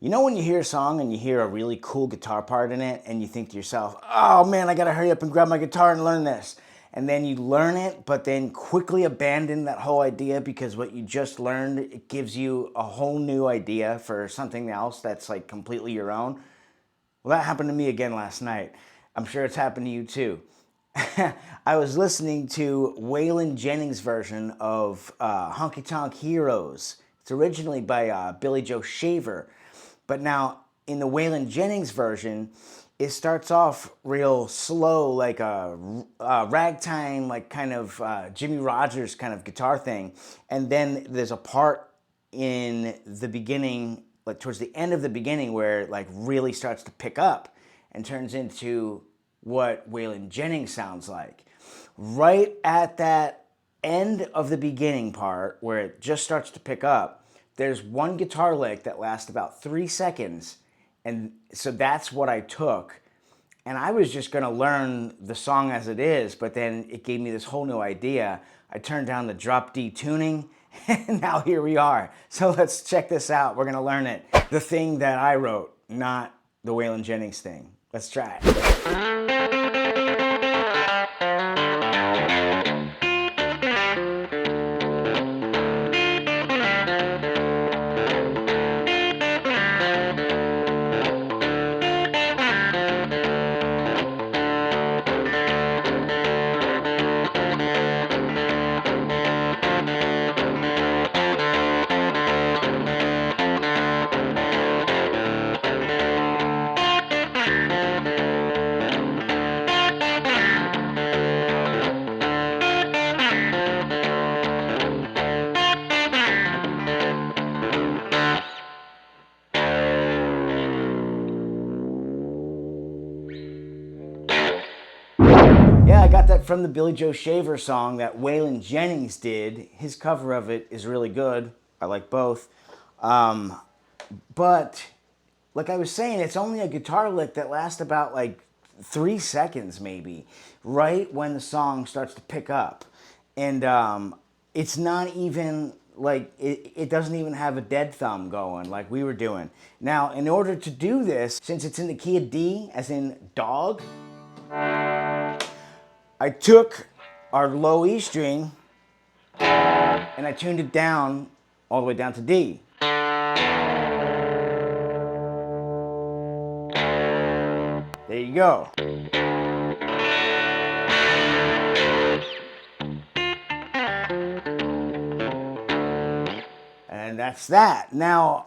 You know when you hear a song and you hear a really cool guitar part in it and you think to yourself, oh man, I gotta hurry up and grab my guitar and learn this. And then you learn it, but then quickly abandon that whole idea because what you just learned, it gives you a whole new idea for something else that's like completely your own. Well, that happened to me again last night. I'm sure it's happened to you too. I was listening to Waylon Jenning's version of Honky Tonk Heroes. It's originally by Billy Joe Shaver. But now, in the Waylon Jennings version, it starts off real slow, like a ragtime, like kind of Jimmy Rogers kind of guitar thing. And then there's a part in the beginning, like towards the end of the beginning, where it like really starts to pick up and turns into what Waylon Jennings sounds like. Right at that end of the beginning part, where it just starts to pick up, there's one guitar lick that lasts about 3 seconds, and so that's what I took. And I was just gonna learn the song as it is, but then it gave me this whole new idea. I turned down the drop D tuning, and now here we are. So let's check this out. We're gonna learn it. The thing that I wrote, not the Waylon Jennings thing. Let's try it. Yeah, I got that from the Billy Joe Shaver song that Waylon Jennings did. His cover of it is really good. I like both. But like I was saying, it's only a guitar lick that lasts about like 3 seconds maybe, right when the song starts to pick up. And it's not even like, it doesn't even have a dead thumb going like we were doing. Now, in order to do this, since it's in the key of D, as in dog, I took our low E string and I tuned it down all the way down to D. There you go. And that's that. Now,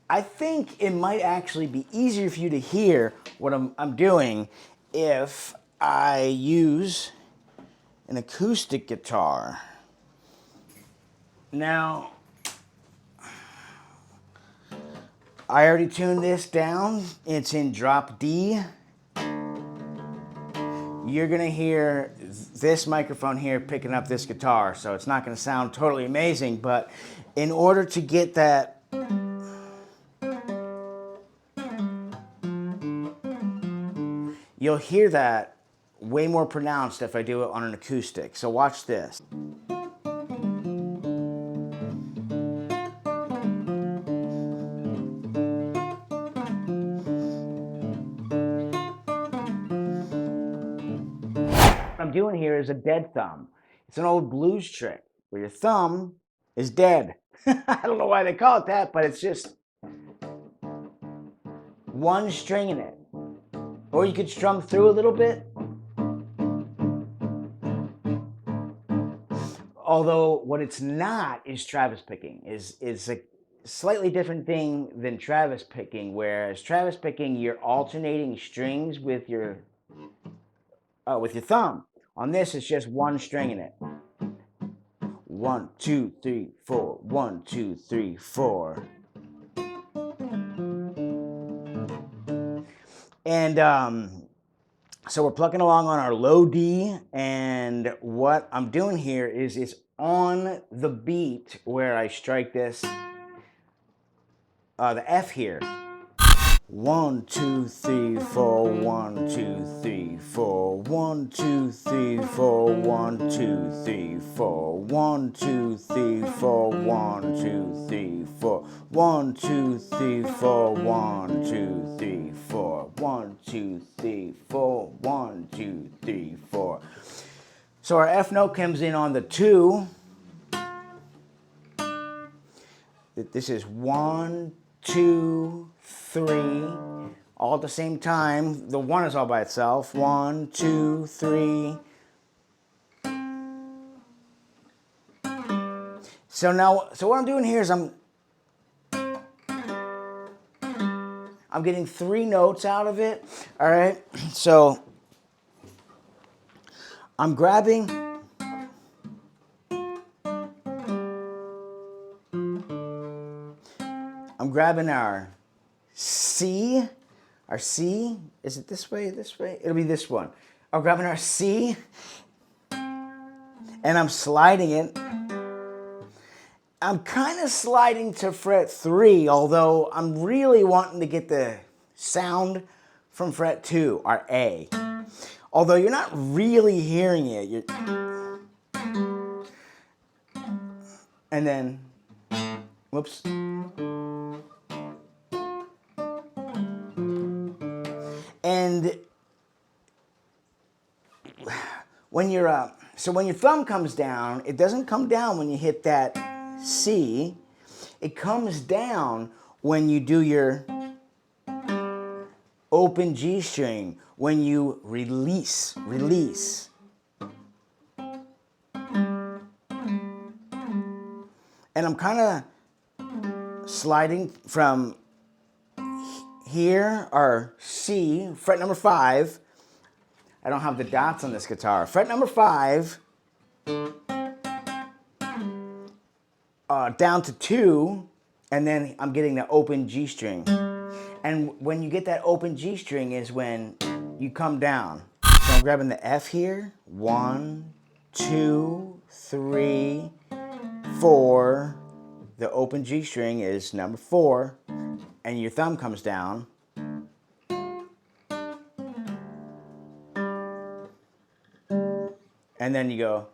I think it might actually be easier for you to hear what I'm doing if I use an acoustic guitar. Now, I already tuned this down. It's in drop D. You're gonna hear this microphone here picking up this guitar, so it's not gonna sound totally amazing, but in order to get that you'll hear that way more pronounced if I do it on an acoustic. So watch this. What I'm doing here is a dead thumb. It's an old blues trick where your thumb is dead. I don't know why they call it that, but it's just one string in it. Or you could strum through a little bit. Although what it's not is Travis picking, is a slightly different thing than Travis picking, whereas Travis picking, you're alternating strings with your thumb. On this, it's just one string in it. 1, 2, 3, 4. 1, 2, 3, 4. And so we're plucking along on our low D, and what I'm doing here is it's on the beat where I strike this, the F here. 1, 2, 3, 4, 1, 2, 3, 4, 1, 2, 3, 4, 1, 2, 3, 4, 1, 2, 3, 4, 1, 2, 3, 4, 1, 2, 3, 4, 1, 2, 3, 4, 1, 2, 3, 4, 1, 2, 3, 4. So our F note comes in on the 2. This is 1, 2, 3, all at the same time. The 1 is all by itself. 1, 2, 3. So what I'm doing here is I'm getting 3 notes out of it. All right. So I'm grabbing our C. Our C, is it this way, this way? It'll be this one. I'm grabbing our C, and I'm sliding it. I'm kind of sliding to fret 3, although I'm really wanting to get the sound from fret 2, our A. Although you're not really hearing it. And then, whoops. And when your thumb comes down, it doesn't come down when you hit that C. It comes down when you do your open G string, when you release. And I'm kind of sliding from here, our C, fret number 5. I don't have the dots on this guitar. Fret number 5, down to 2, and then I'm getting the open G string. And when you get that open G string is when you come down. So I'm grabbing the F here. 1, 2, 3, 4. The open G string is number 4. And your thumb comes down. And then you go.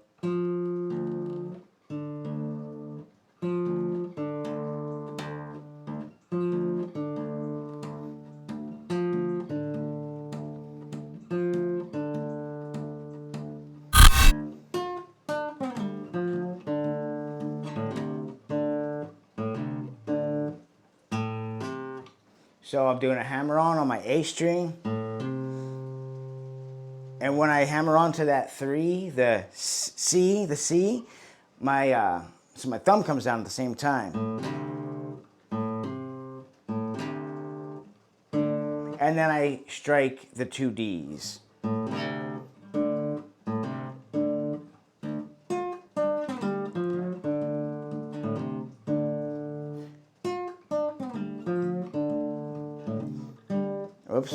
So I'm doing a hammer-on my A string. And when I hammer onto that 3, the C, so my thumb comes down at the same time. And then I strike the 2 Ds. Oops.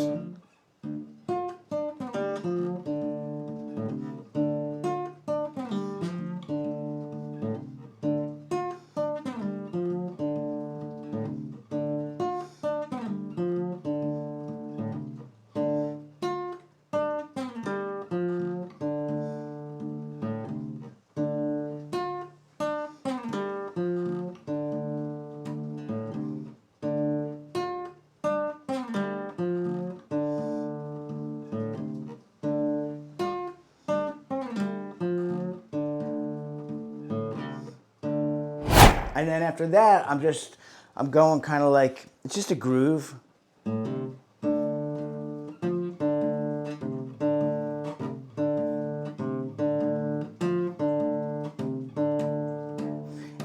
And then after that, I'm going kind of like, it's just a groove.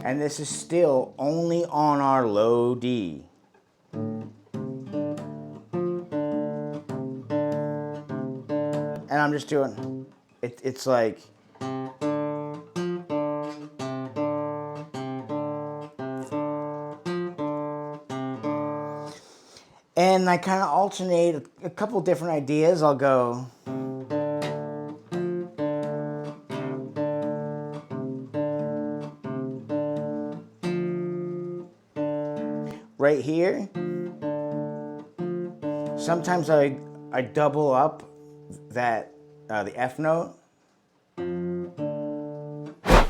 And this is still only on our low D. And I'm just doing, it's like, and I kind of alternate a couple different ideas. I'll go. Right here. Sometimes I double up that the F note,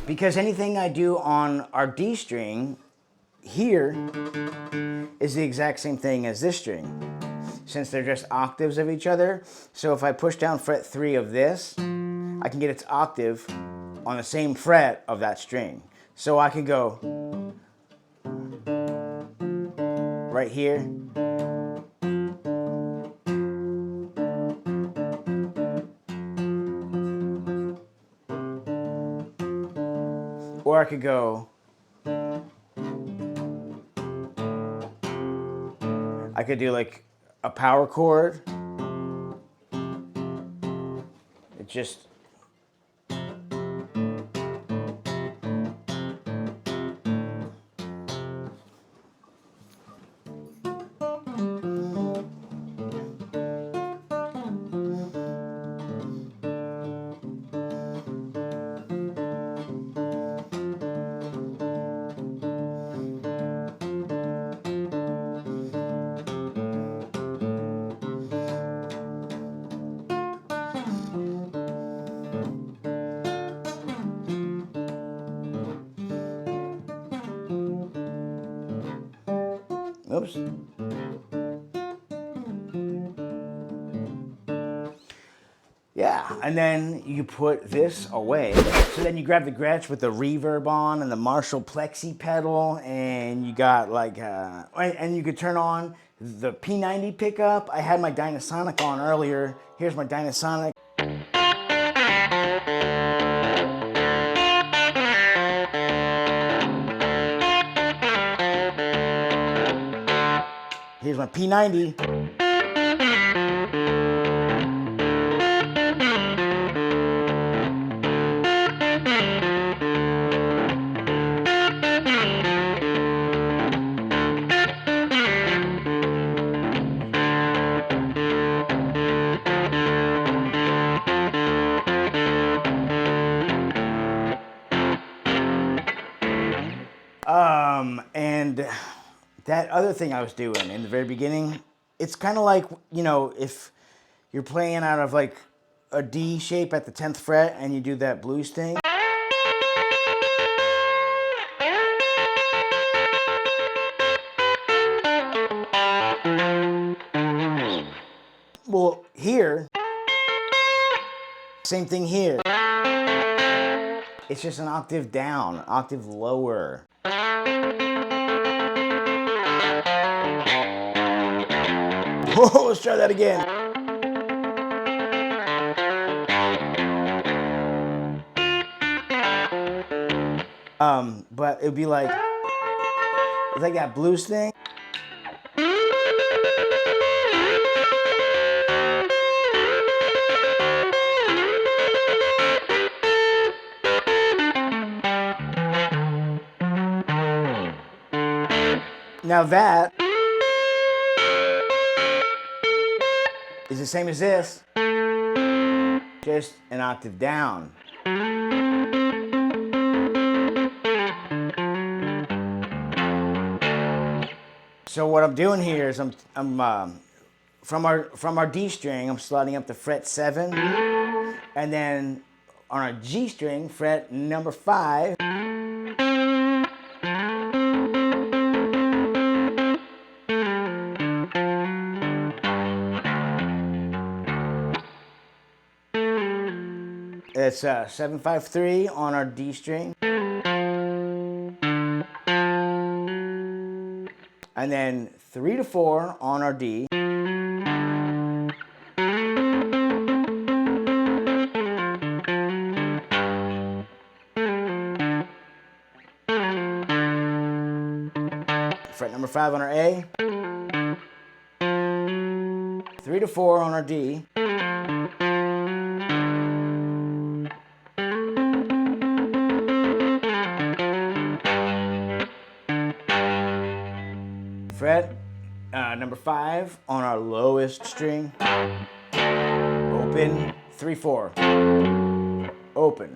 because anything I do on our D string here is the exact same thing as this string, since they're just octaves of each other. So if I push down fret 3 of this, I can get its octave on the same fret of that string. So I could go right here, or I could go, I could do like a power chord. It just, oops. Yeah, and then you put this away. So then you grab the Gretsch with the reverb on and the Marshall Plexi pedal, and you got like, and you could turn on the P90 pickup. I had my Dynasonic on earlier. Here's my Dynasonic. Here's my P90. And that other thing I was doing in the very beginning, it's kind of like, you know, if you're playing out of like a D shape at the 10th fret and you do that blues thing. Well, here, same thing here. It's just an octave down, an octave lower. Whoa, let's try that again. But it'd be like, it's like that blues thing. Now that is the same as this, just an octave down. So what I'm doing here is I'm from our D string, I'm sliding up to fret 7, and then on our G string, fret number 5. It's 7-5-3 on our D string. And then 3-4 on our D. Fret number 5 on our A. 3-4 on our D. Fret number 5 on our lowest string. Open. 3-4. Open.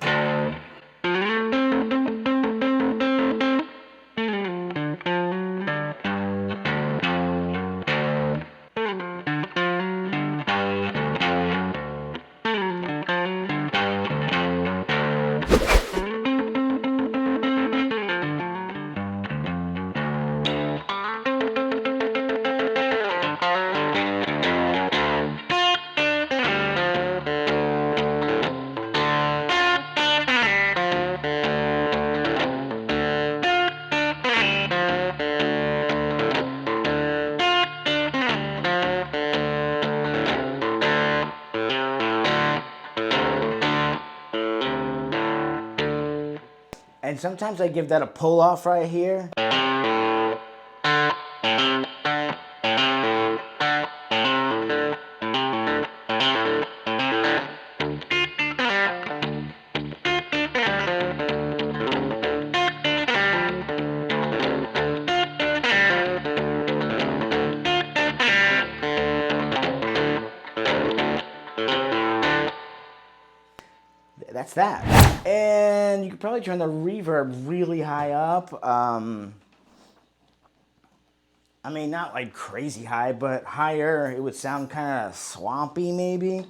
And sometimes I give that a pull off right here. That's that. And you could probably turn the reverb really high up. I mean, not like crazy high, but higher. It would sound kind of swampy maybe.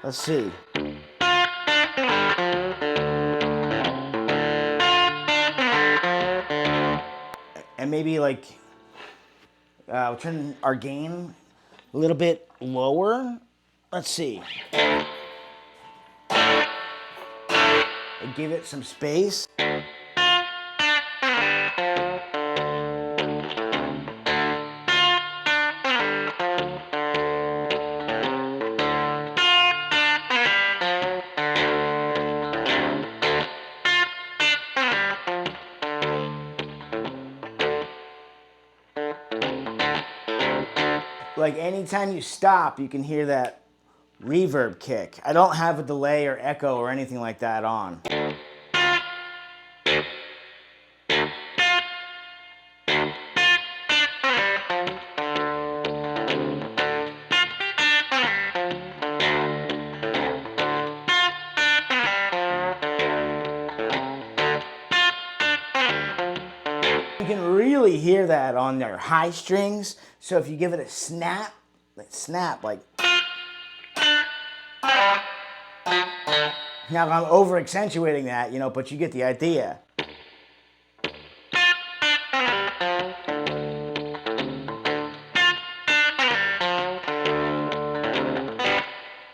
Let's see. And maybe like, we'll turn our gain a little bit lower. Let's see. Give it some space. Like anytime you stop, you can hear that reverb kick. I don't have a delay or echo or anything like that on. You can really hear that on their high strings. So if you give it a snap like. Now I'm over accentuating that, you know, but you get the idea.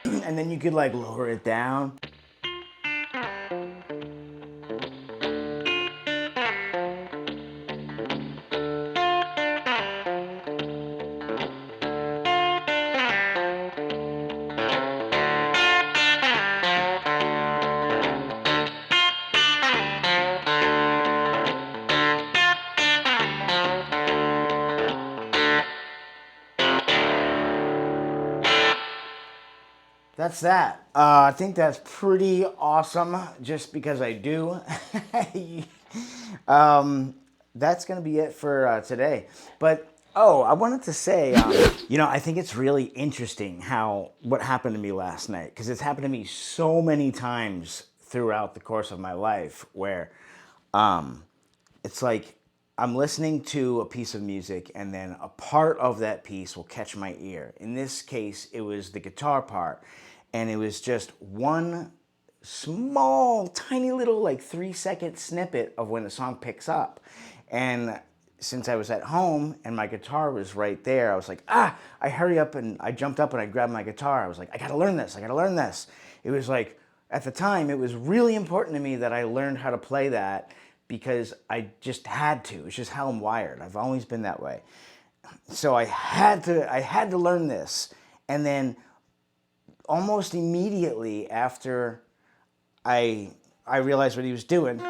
And then you could like lower it down. That's that. I think that's pretty awesome just because I do. That's going to be it for today. But, I wanted to say, you know, I think it's really interesting what happened to me last night, because it's happened to me so many times throughout the course of my life where it's like I'm listening to a piece of music and then a part of that piece will catch my ear. In this case, it was the guitar part. And it was just one small, tiny little, like 3-second snippet of when the song picks up. And since I was at home and my guitar was right there, I was like, I hurry up and I jumped up and I grabbed my guitar. I was like, I gotta learn this, I gotta learn this. It was like, at the time, it was really important to me that I learned how to play that because I just had to. It's just how I'm wired. I've always been that way. So I had to learn this. And then almost immediately after I realized what he was doing,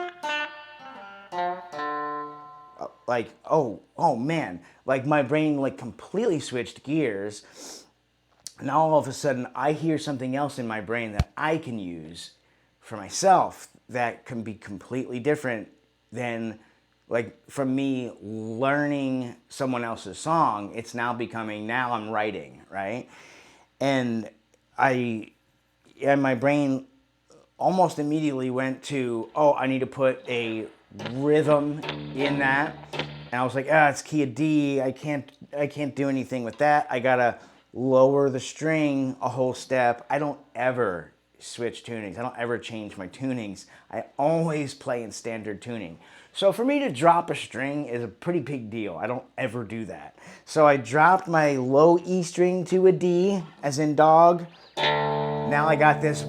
like, oh man, like my brain like completely switched gears. Now all of a sudden I hear something else in my brain that I can use for myself that can be completely different than, like, from me learning someone else's song. It's now becoming, now I'm writing, right? And my brain almost immediately went to, I need to put a rhythm in that. And I was like, it's key of D. I can't do anything with that. I gotta lower the string a whole step. I don't ever switch tunings. I don't ever change my tunings. I always play in standard tuning. So for me to drop a string is a pretty big deal. I don't ever do that. So I dropped my low E string to a D, as in dog. Now I got this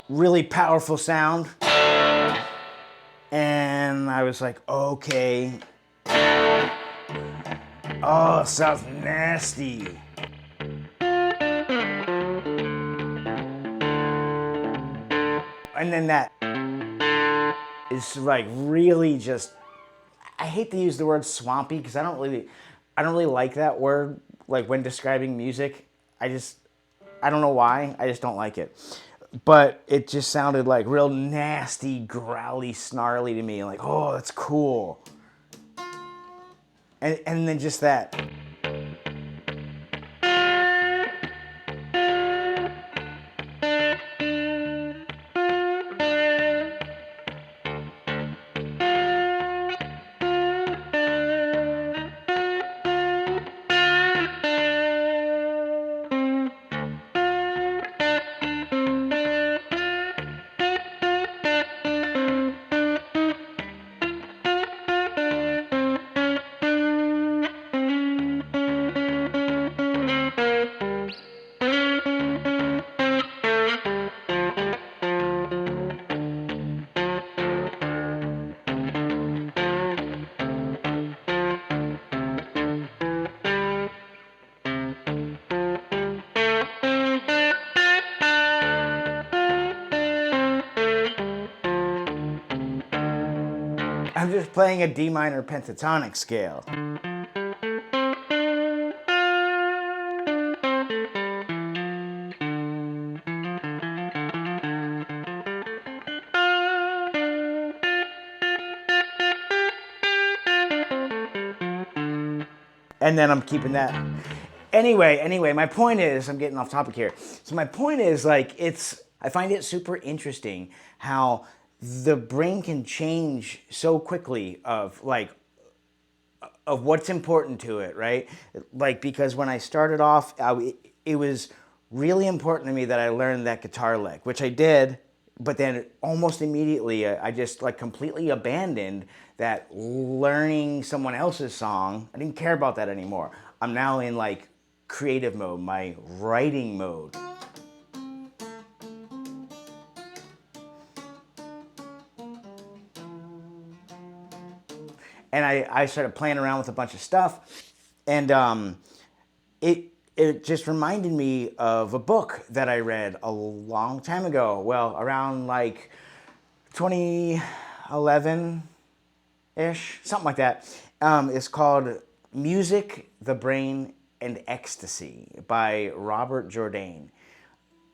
really powerful sound. And I was like, okay. Oh, it sounds nasty. And then that is like really just, I hate to use the word swampy because I don't really like that word like when describing music. I don't know why, I just don't like it. But it just sounded like real nasty, growly, snarly to me. Like, oh, that's cool. And then just that. I'm just playing a D minor pentatonic scale. And then I'm keeping that. Anyway, my point is, I'm getting off topic here. So my point is, like, I find it super interesting how the brain can change so quickly of what's important to it, right? Like, because when I started off, it was really important to me that I learned that guitar lick, which I did, but then almost immediately I just like completely abandoned that learning someone else's song. I didn't care about that anymore. I'm now in like creative mode, my writing mode. And I started playing around with a bunch of stuff, and it just reminded me of a book that I read a long time ago. Well, around like 2011-ish, something like that. It's called Music, the Brain, and Ecstasy by Robert Jourdain.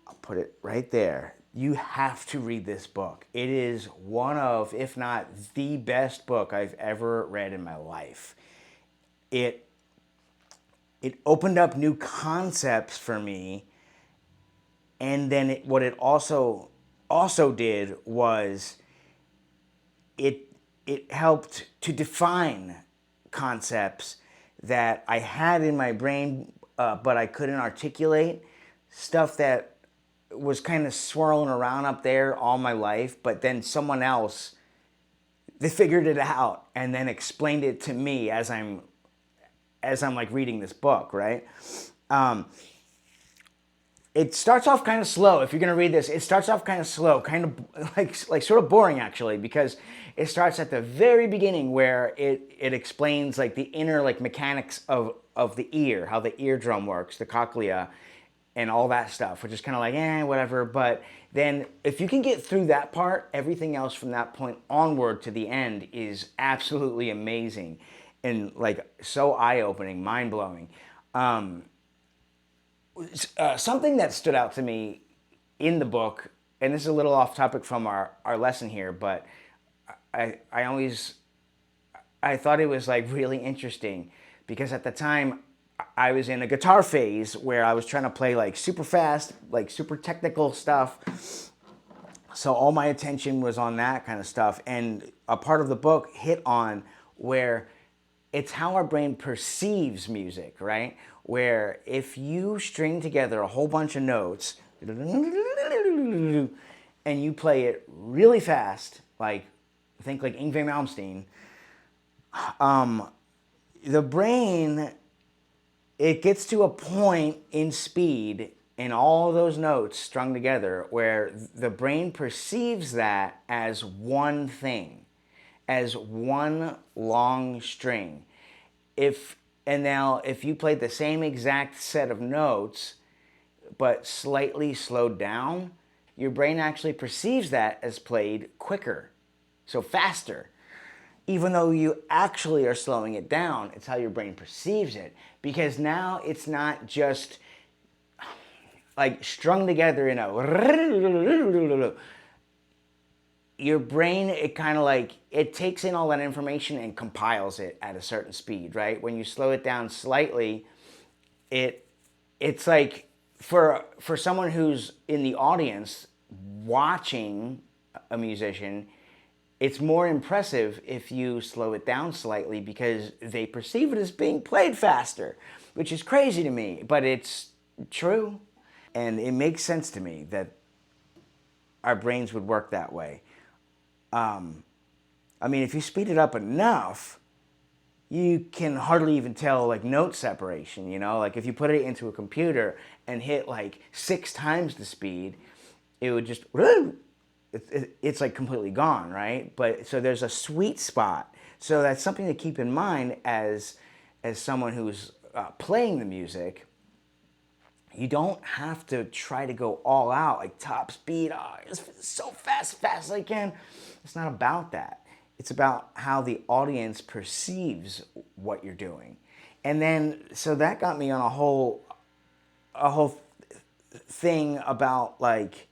I'll put it right there. You have to read this book. It is one of, if not the best book I've ever read in my life. It opened up new concepts for me, and then what it also did was it helped to define concepts that I had in my brain, but I couldn't articulate. Stuff that was kind of swirling around up there all my life, but then someone else, they figured it out and then explained it to me as I'm like reading this book, right? It starts off kind of slow. If you're gonna read this, it starts off kind of slow, kind of like sort of boring actually, because it starts at the very beginning where it explains like the inner like mechanics of the ear, how the eardrum works, the cochlea, and all that stuff, which is kind of like, whatever. But then if you can get through that part, everything else from that point onward to the end is absolutely amazing and like so eye-opening, mind-blowing. Something that stood out to me in the book, and this is a little off topic from our lesson here, but I thought it was like really interesting because at the time I was in a guitar phase where I was trying to play like super fast, like super technical stuff. So all my attention was on that kind of stuff. And a part of the book hit on where it's how our brain perceives music, right? Where if you string together a whole bunch of notes and you play it really fast, like think like Yngwie Malmsteen, the brain, it gets to a point in speed in all those notes strung together where the brain perceives that as one thing, as one long string. Now if you played the same exact set of notes but slightly slowed down, your brain actually perceives that as played quicker, so faster. Even though you actually are slowing it down, it's how your brain perceives it. Because now it's not just like strung together in a... Your brain, it kind of like, it takes in all that information and compiles it at a certain speed, right? When you slow it down slightly, it's like, for someone who's in the audience watching a musician, it's more impressive if you slow it down slightly because they perceive it as being played faster, which is crazy to me, but it's true. And it makes sense to me that our brains would work that way. I mean, if you speed it up enough, you can hardly even tell like note separation, you know? Like if you put it into a computer and hit like 6 times the speed, it would just, it's like completely gone, right? But so there's a sweet spot. So that's something to keep in mind as someone who's playing the music. You don't have to try to go all out, like top speed, it's so fast as I can. It's not about that. It's about how the audience perceives what you're doing. And then, so that got me on a whole thing about like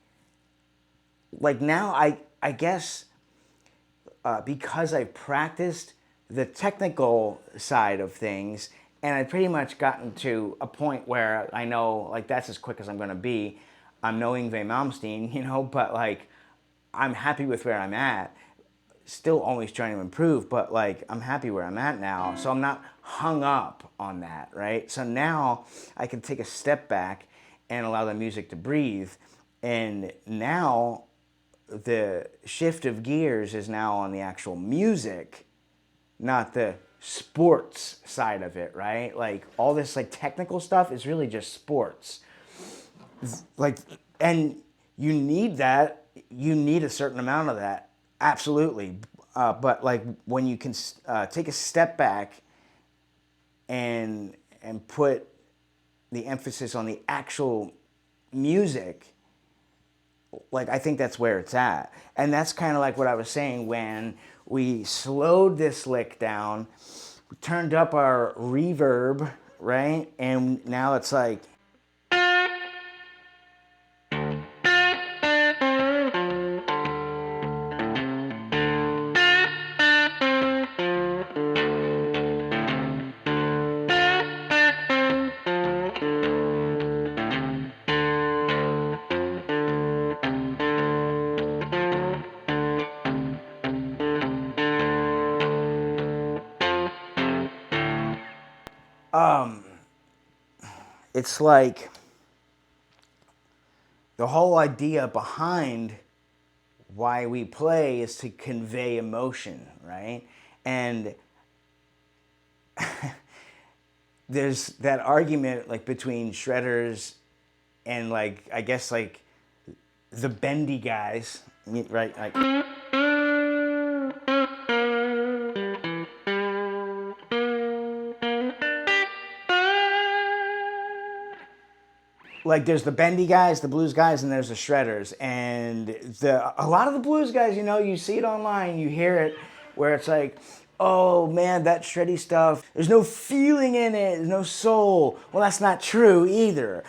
now I guess because I've practiced the technical side of things, and I've pretty much gotten to a point where I know, like, that's as quick as I'm going to be. I'm no Yngwie Malmsteen, you know, but, like, I'm happy with where I'm at. Still always trying to improve, but, like, I'm happy where I'm at now. So I'm not hung up on that, right? So now I can take a step back and allow the music to breathe. And now the shift of gears is now on the actual music, not the sports side of it, right? Like all this like technical stuff is really just sports. Like, and you need that. You need a certain amount of that, absolutely. But like when you can take a step back and put the emphasis on the actual music, like I think that's where it's at. And that's kind of like what I was saying when we slowed this lick down, we turned up our reverb, right? And now it's like, it's like the whole idea behind why we play is to convey emotion, right? And there's that argument like between shredders and like, I guess like the bendy guys, right? Like there's the bendy guys, the blues guys, and there's the shredders. And a lot of the blues guys, you know, you see it online, you hear it, where it's like, oh man, that shreddy stuff, there's no feeling in it, there's no soul. Well, that's not true either.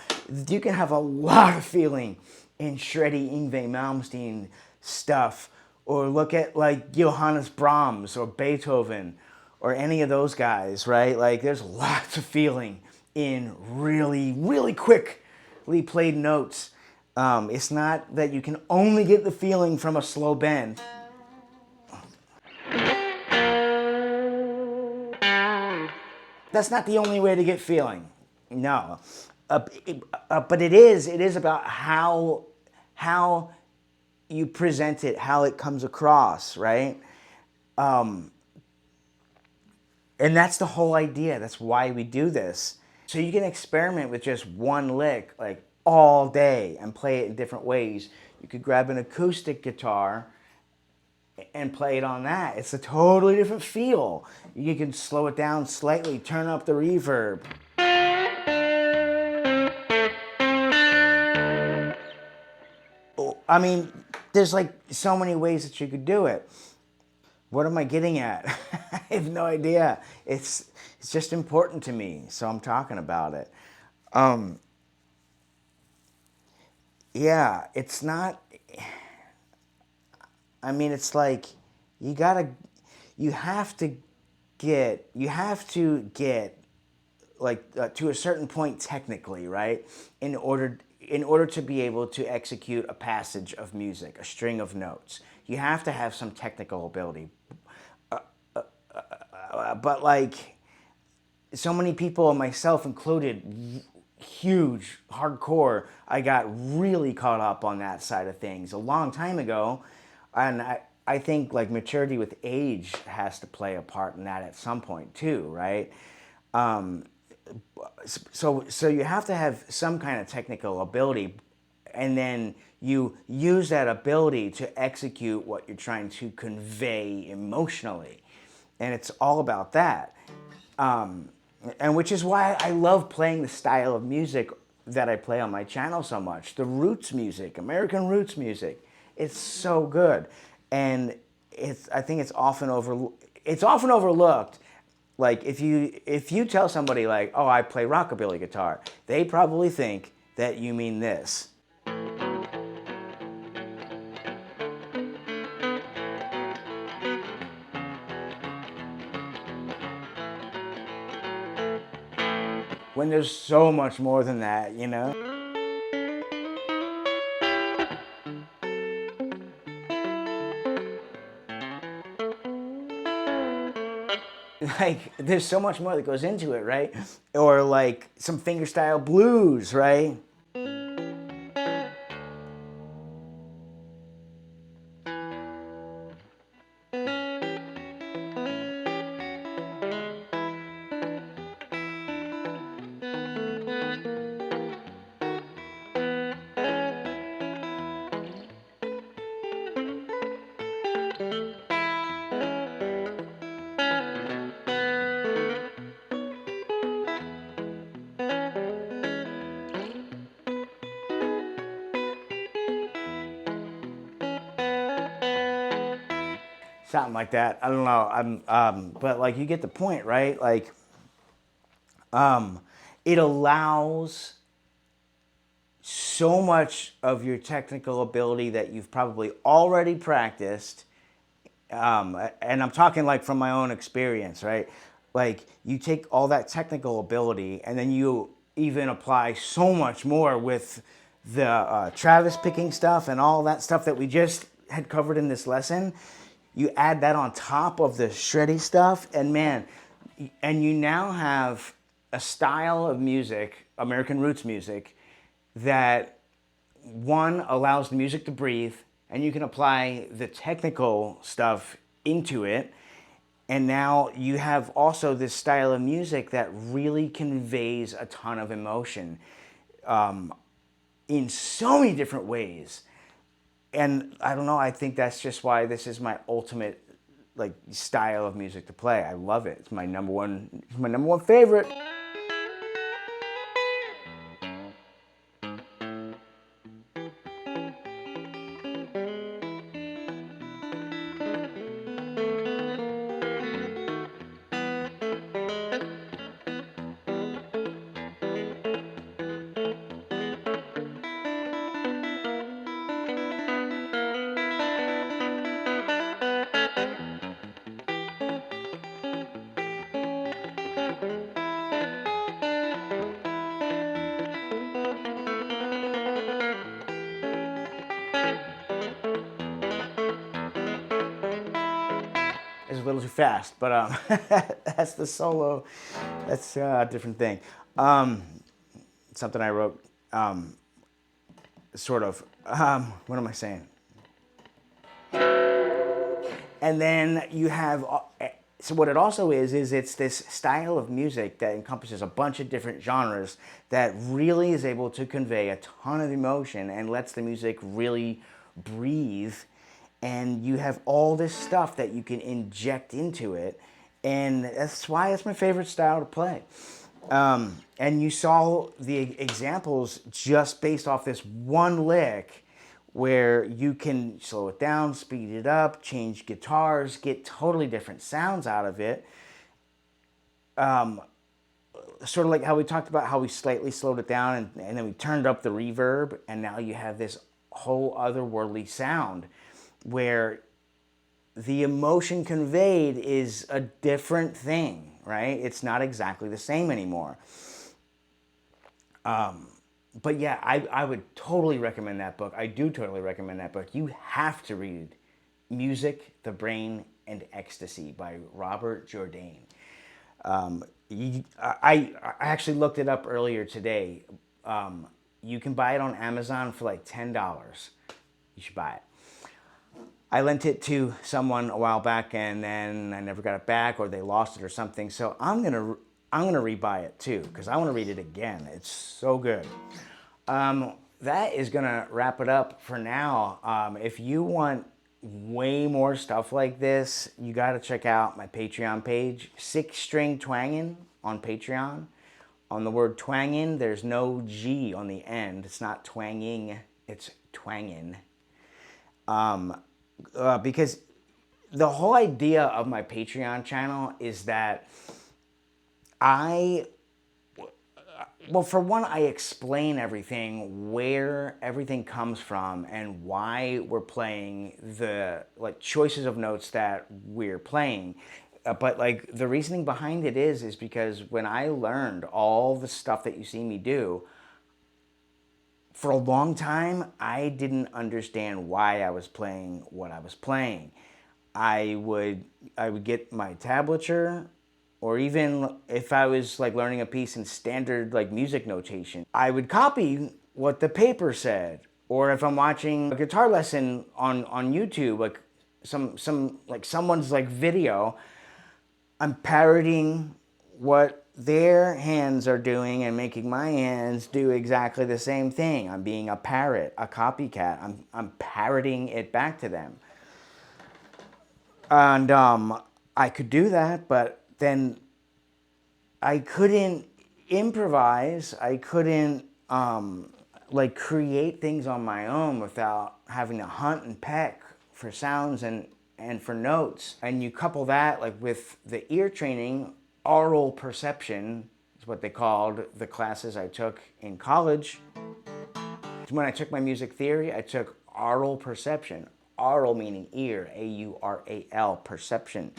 You can have a lot of feeling in shreddy Yngwie Malmsteen stuff. Or look at like Johannes Brahms or Beethoven or any of those guys, right? Like there's lots of feeling in really, really quickly played notes. It's not that you can only get the feeling from a slow bend. That's not the only way to get feeling. No. But it is about how you present it, how it comes across, right? And that's the whole idea. That's why we do this. So you can experiment with just one lick like all day and play it in different ways. You could grab an acoustic guitar and play it on that. It's a totally different feel. You can slow it down slightly, turn up the reverb. I mean, there's like so many ways that you could do it. What am I getting at? I have no idea. It's just important to me, so I'm talking about it. Yeah, it's not. I mean, it's like you gotta, you have to get like to a certain point technically, right? In order to be able to execute a passage of music, a string of notes, you have to have some technical ability. But like so many people, myself included, huge hardcore, I got really caught up on that side of things a long time ago, and I think like maturity with age has to play a part in that at some point too, right? So you have to have some kind of technical ability, and then you use that ability to execute what you're trying to convey emotionally, and it's all about that. And which is why I love playing the style of music that I play on my channel so much. The roots music, American roots music. It's so good. And I think it's often overlooked. Like if you tell somebody like, "Oh, I play rockabilly guitar," they probably think that you mean this. When there's so much more than that, you know? Like, there's so much more that goes into it, right? Or like some fingerstyle blues, right? Something like that. I don't know. But like you get the point, right? Like, it allows so much of your technical ability that you've probably already practiced. And I'm talking like from my own experience, right? Like you take all that technical ability and then you even apply so much more with the Travis picking stuff and all that stuff that we just had covered in this lesson. You add that on top of the shreddy stuff, and man, and you now have a style of music, American roots music, that one allows the music to breathe, and you can apply the technical stuff into it. And now you have also this style of music that really conveys a ton of emotion in so many different ways. And I don't know, I think that's just why this is my ultimate like style of music to play. I love it. It's my number one favorite. Is a little too fast, but that's the solo. That's a different thing. Something I wrote, sort of. What am I saying? And then you have. So what it also is it's this style of music that encompasses a bunch of different genres that really is able to convey a ton of emotion and lets the music really breathe. And you have all this stuff that you can inject into it, and that's why it's my favorite style to play. And you saw the examples just based off this one lick where you can slow it down, speed it up, change guitars, get totally different sounds out of it. Sort of like how we talked about how we slightly slowed it down and then we turned up the reverb, and now you have this whole otherworldly sound where the emotion conveyed is a different thing, right? It's not exactly the same anymore. But yeah, I would totally recommend that book. I do totally recommend that book. You have to read Music, the Brain, and Ecstasy by Robert Jourdain. I actually looked it up earlier today. You can buy it on Amazon for like $10. You should buy it. I lent it to someone a while back, and then I never got it back, or they lost it or something. So I'm gonna rebuy it too, because I want to read it again. It's so good. That is gonna wrap it up for now. If you want way more stuff like this, you got to check out my Patreon page, 6-String Twangin' on Patreon. On the word twangin', there's no G on the end. It's not twanging, it's twangin'. Because the whole idea of my Patreon channel is that well, for one, I explain everything, where everything comes from, and why we're playing the choices of notes that we're playing. But like the reasoning behind it is because when I learned all the stuff that you see me do, for a long time, I didn't understand why I was playing what I was playing. I would get my tablature, or even if I was like learning a piece in standard like music notation, I would copy what the paper said. Or if I'm watching a guitar lesson on YouTube, like someone's like video, I'm parroting what their hands are doing and making my hands do exactly the same thing. I'm being a parrot, a copycat. I'm parroting it back to them. And I could do that, but then I couldn't improvise. I couldn't like create things on my own without having to hunt and peck for sounds and for notes. And you couple that like with the ear training, aural perception is what they called the classes I took in college. When I took my music theory, I took aural perception. Aural meaning ear, A-U-R-A-L, perception.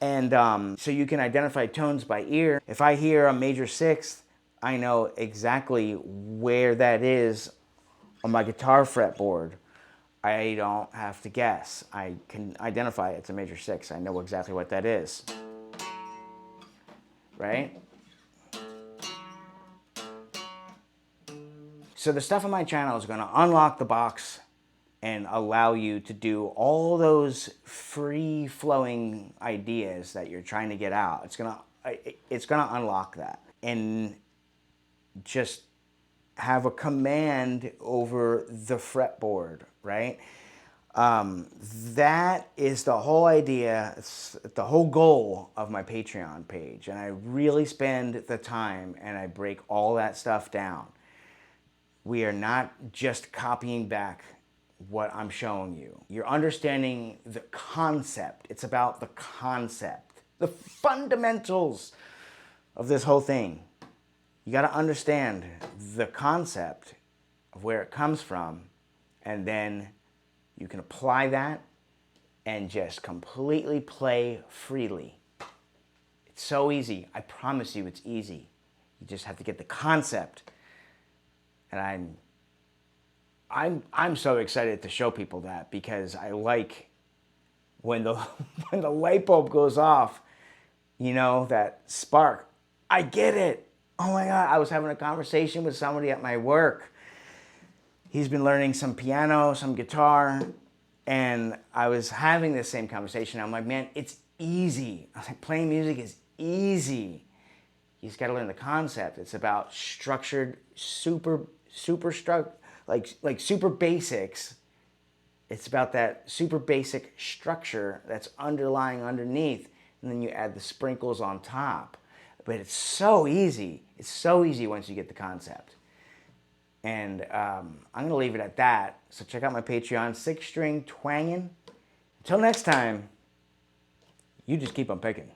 And so you can identify tones by ear. If I hear a major sixth, I know exactly where that is on my guitar fretboard. I don't have to guess. I can identify it's a major sixth. I know exactly what that is. Right? So the stuff on my channel is going to unlock the box and allow you to do all those free-flowing ideas that you're trying to get out. It's gonna unlock that and just have a command over the fretboard, right? That is the whole idea. It's the whole goal of my Patreon page, and I really spend the time and I break all that stuff down. We are not just copying back what I'm showing you. You're understanding the concept. It's about the concept, the fundamentals of this whole thing. You got to understand the concept of where it comes from, and then you can apply that and just completely play freely. It's so easy. I promise you it's easy. You just have to get the concept. And I'm so excited to show people that, because I like when the when the light bulb goes off, you know, that spark. I get it. Oh my God, I was having a conversation with somebody at my work. He's been learning some piano, some guitar, and I was having the same conversation. I'm like, man, it's easy. I was like, playing music is easy. You just got to learn the concept. It's about structured, super basics. It's about that super basic structure that's underlying underneath, and then you add the sprinkles on top. But it's so easy. It's so easy once you get the concept. And I'm gonna leave it at that. So check out my Patreon, 6-string twangin'. Until next time, you just keep on picking.